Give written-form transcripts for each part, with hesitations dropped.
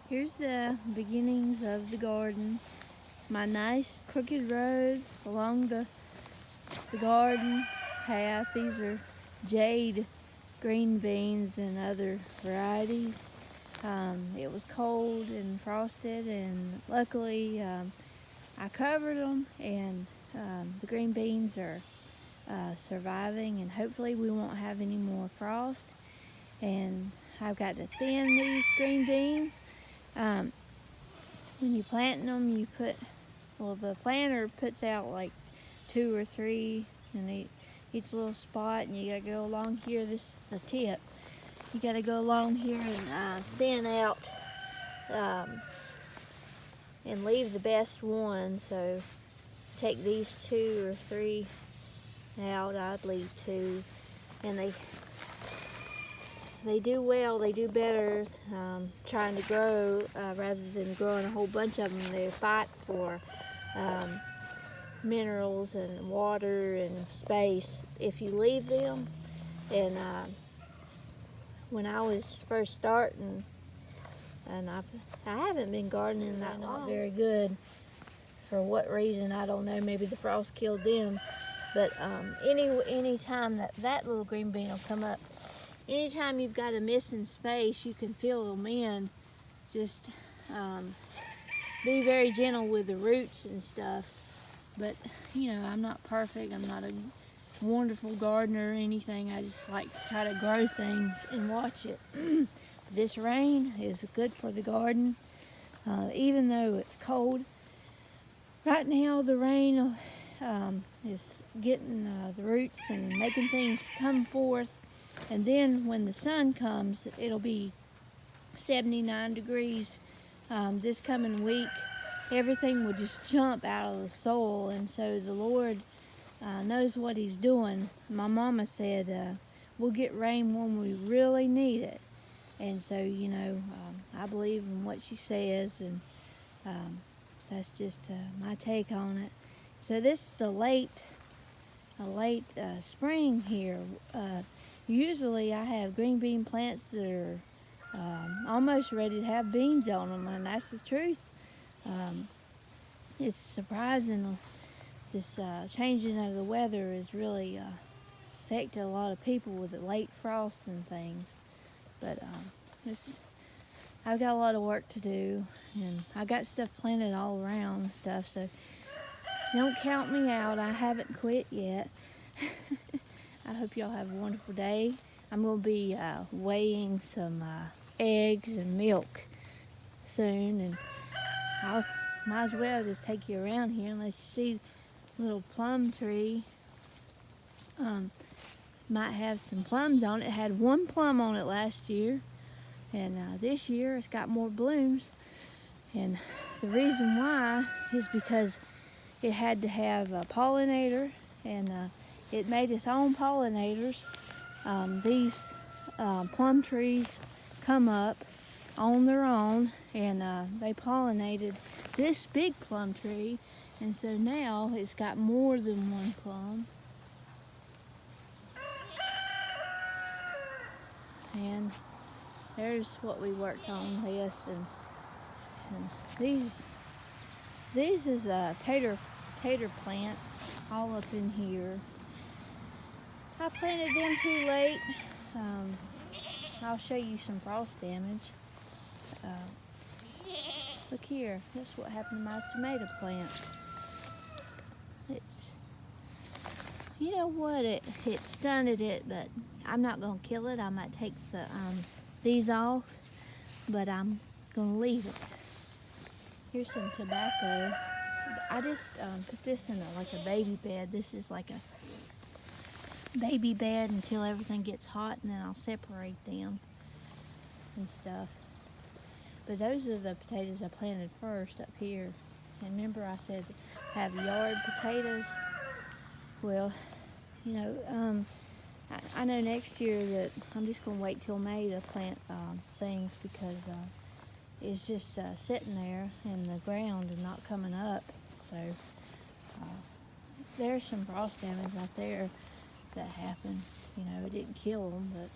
Here's the beginnings of the garden. My nice crooked roads along the garden path. These are Jade green beans and other varieties. It was cold and frosted, and luckily I covered them, and the green beans are surviving, and hopefully we won't have any more frost. And I've got to thin these green beans. When you plant them, you put, the planter puts out like 2 or 3 in each little spot, and you gotta go along here. This is the tip. You gotta go along here and thin out and leave the best one. So take these 2 or 3 out. I'd leave 2, and they do well. They do better trying to grow rather than growing a whole bunch of them. They fight for minerals and water and space if you leave them. And when I was first starting, and I haven't been gardening that long. Not very good. For what reason, I don't know. Maybe the frost killed them. But any time that little green bean will come up, anytime you've got a missing space, you can fill them in. Just be very gentle with the roots and stuff. But, I'm not perfect. I'm not a wonderful gardener or anything. I just like to try to grow things and watch it. This rain is good for the garden, even though it's cold. Right now, the rain is getting the roots and making things come forth. And then when the sun comes, it'll be 79 degrees this coming week. Everything will just jump out of the soil, and so the Lord knows what He's doing. My mama said we'll get rain when we really need it, and so I believe in what she says, and that's just my take on it. So this is a late spring here. Usually I have green bean plants that are almost ready to have beans on them, and that's the truth. It's surprising. This changing of the weather has really affected a lot of people with the late frost and things. But I've got a lot of work to do, and I got stuff planted all around and stuff, so don't count me out. I haven't quit yet. I hope y'all have a wonderful day. I'm going to be weighing some eggs and milk soon, and I might as well just take you around here and let you see little plum tree. Might have some plums on it. It had 1 plum on it last year, and this year it's got more blooms. And the reason why is because it had to have a pollinator, and it made its own pollinators. These plum trees come up on their own, and they pollinated this big plum tree, and so now it's got more than 1 plum. And there's what we worked on this, and these is tater plants all up in here. I planted them too late. I'll show you some frost damage. Look here, that's what happened to my tomato plant. It's, it stunted it, but I'm not gonna kill it. I might take these off, but I'm gonna leave it. Here's some tobacco. I just put this in like a baby bed. This is like a baby bed until everything gets hot, and then I'll separate them and stuff. But those are the potatoes I planted first up here. And remember I said have yard potatoes? Well, I know next year that I'm just going to wait till May to plant things, because it's just sitting there in the ground and not coming up. So there's some frost damage right there that happened. It didn't kill them, but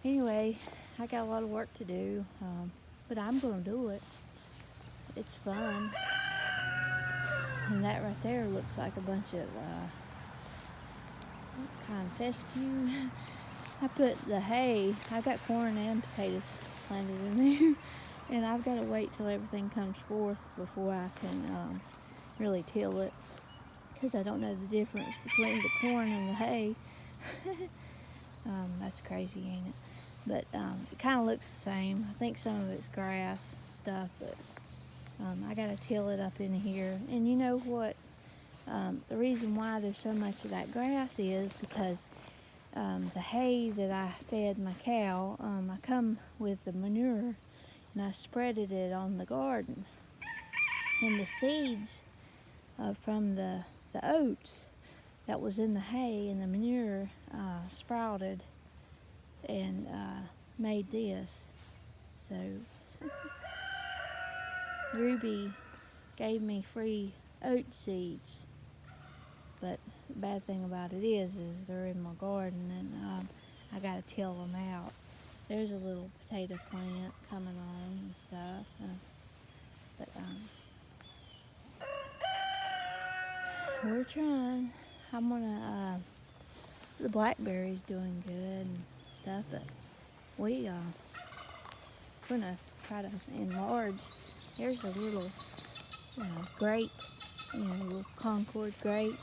anyway, I got a lot of work to do. but I'm gonna do it. It's fun. And that right there looks like a bunch of kind of fescue. I put the hay, I got corn and potatoes planted in there, and I've got to wait till everything comes forth before I can really till it, because I don't know the difference between the corn and the hay. That's crazy, ain't it? But it kind of looks the same. I think some of it's grass stuff, but I got to till it up in here. And you know what? The reason why there's so much of that grass is because the hay that I fed my cow, I come with the manure and I spreaded it on the garden. And the seeds from the oats that was in the hay and the manure sprouted and made this. So Ruby gave me free oat seeds, but the bad thing about it is they're in my garden, and I gotta till them out. There's a little potato plant coming on and stuff, but we're trying. I'm gonna the blackberries doing good and stuff, but we gonna try to enlarge. There's a little grape, little Concord grape,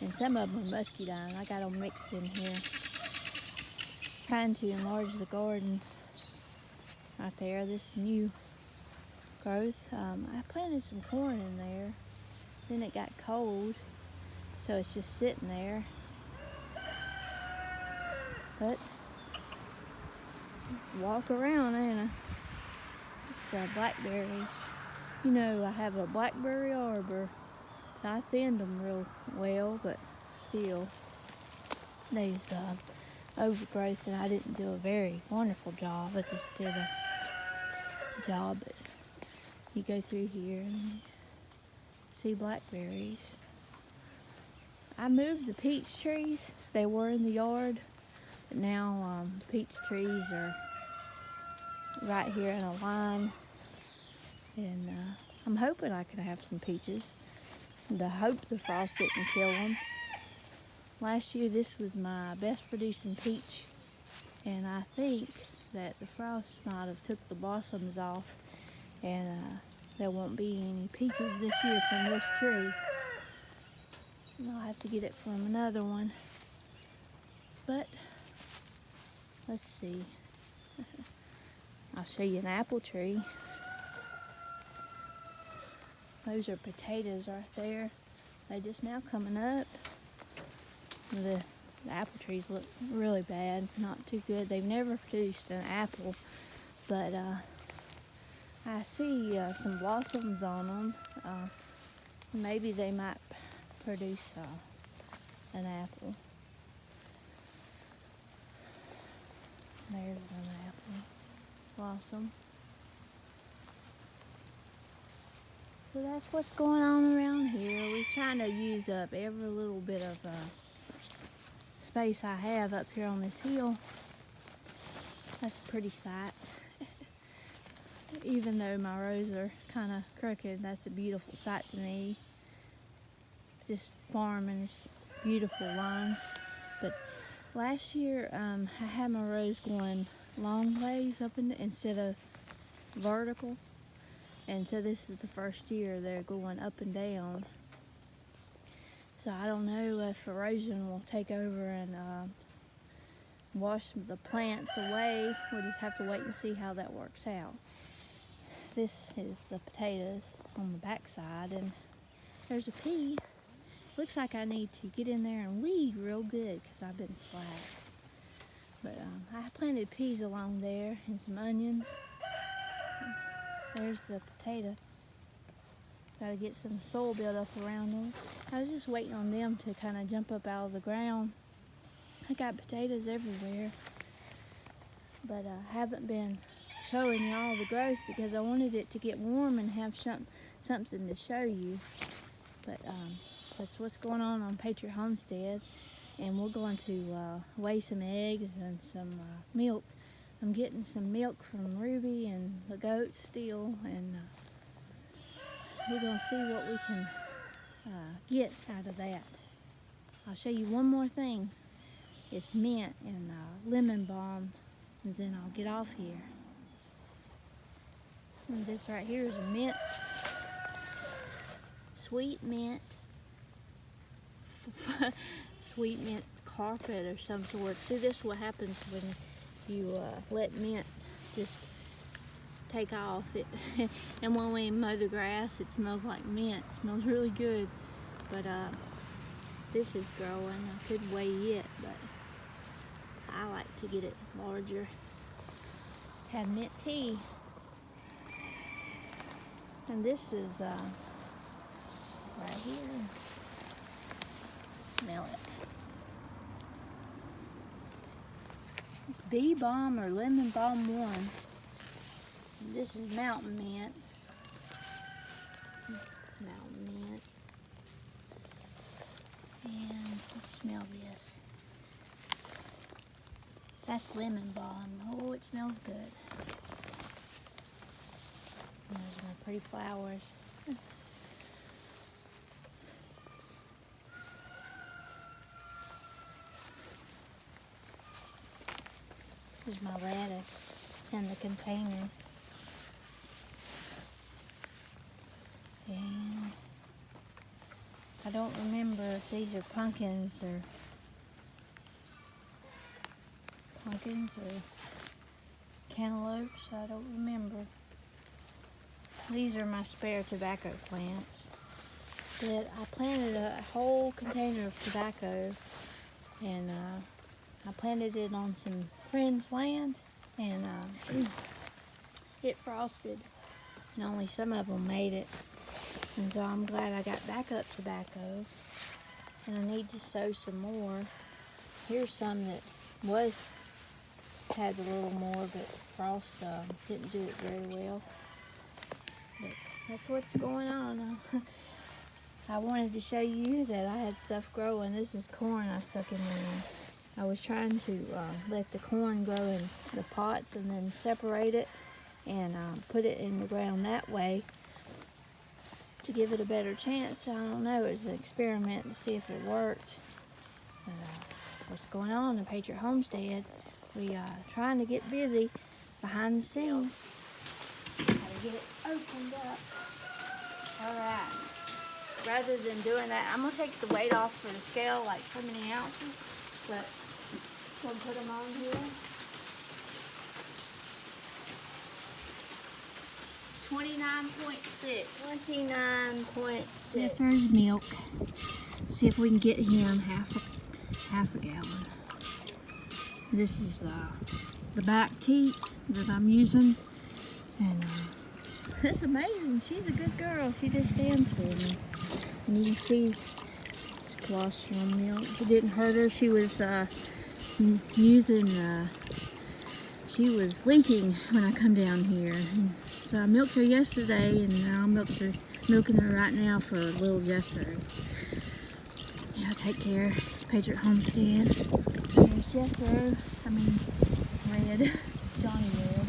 and some of them are muscadine. I got them mixed in here. Trying to enlarge the garden right there. This new growth. I planted some corn in there. Then it got cold, so it's just sitting there. But let's walk around, ain't I? It's blackberries. I have a blackberry arbor. I thinned them real well, but still, there's overgrowth, and I didn't do a very wonderful job. I just did a job. But you go through here and see blackberries. I moved the peach trees. They were in the yard, but now the peach trees are right here in a line, and I'm hoping I can have some peaches. And I hope the frost didn't kill them. Last year this was my best producing peach, and I think that the frost might have took the blossoms off, and there won't be any peaches this year from this tree. And I'll have to get it from another one. But let's see. I'll show you an apple tree. Those are potatoes right there. They just now coming up. The apple trees look really bad, not too good. They've never produced an apple, but I see some blossoms on them. Maybe they might produce an apple. There's an apple blossom. So that's what's going on around here. We're trying to use up every little bit of space I have up here on this hill. That's a pretty sight. Even though my rows are kind of crooked, that's a beautiful sight to me. Just farming is beautiful lines. But last year I had my rows going long ways up instead of vertical. And so this is the first year they're going up and down. So I don't know if erosion will take over and wash the plants away. We'll just have to wait and see how that works out. This is the potatoes on the back side, and there's a pea. Looks like I need to get in there and weed real good because I've been slack. But I planted peas along there and some onions. There's the potato. Got to get some soil built up around them. I was just waiting on them to kind of jump up out of the ground. I got potatoes everywhere, but I haven't been showing you all the growth because I wanted it to get warm and have something to show you. But that's what's going on Patriot Homestead, and we're going to weigh some eggs and some milk I'm getting some milk from Ruby and the goats still, and we're gonna see what we can get out of that. I'll show you one more thing. It's mint and lemon balm, and then I'll get off here. And this right here is a mint, sweet mint, sweet mint carpet or some sort. See, this is what happens when you let mint just take off. And when we mow the grass, it smells like mint. It smells really good. But this is growing. I could weigh it, but I like to get it larger. Have mint tea. And this is right here. Smell it. It's bee balm or lemon balm 1. And this is mountain mint. Mountain mint. And let's smell this. That's lemon balm. Oh, it smells good. And there's my pretty flowers. Here's my lettuce in the container. And I don't remember if these are pumpkins or cantaloupes. I don't remember. These are my spare tobacco plants. That I planted a whole container of tobacco, and I planted it on some friends' land, and it frosted, and only some of them made it. And so I'm glad I got backup tobacco, and I need to sow some more. Here's some that had a little more, but frost didn't do it very well. But that's what's going on. I wanted to show you that I had stuff growing. This is corn I stuck in there. I was trying to let the corn grow in the pots and then separate it and put it in the ground that way to give it a better chance. I don't know, it was an experiment to see if it worked. That's what's going on in Patriot Homestead. We are trying to get busy behind the scenes. Gotta get it opened up. Alright. Rather than doing that, I'm gonna take the weight off for the scale, like so many ounces, but I'm gonna put them on here. 29.6. 29.6. There's milk. See if we can get him half a gallon. This is the back teat that I'm using, and that's amazing. She's a good girl. She just stands for me. And you can see colostrum milk. It didn't hurt her. She was she was winking when I come down here. And so I milked her yesterday, and now I'm milking her right now for little Jesser. Yeah, take care. Patriot Homestead. There's Jesser. Red. Johnny Red.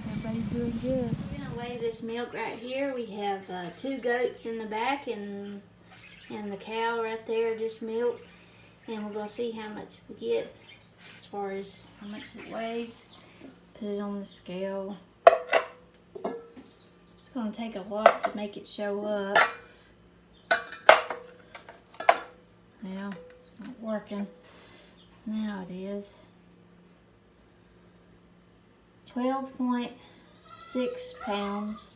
Everybody's doing good. We're gonna weigh this milk right here. We have 2 goats in the back and the cow right there just milked. And we're gonna see how much we get as far as how much it weighs. Put it on the scale. It's gonna take a lot to make it show up. Now, it's not working. Now it is. 12.6 pounds.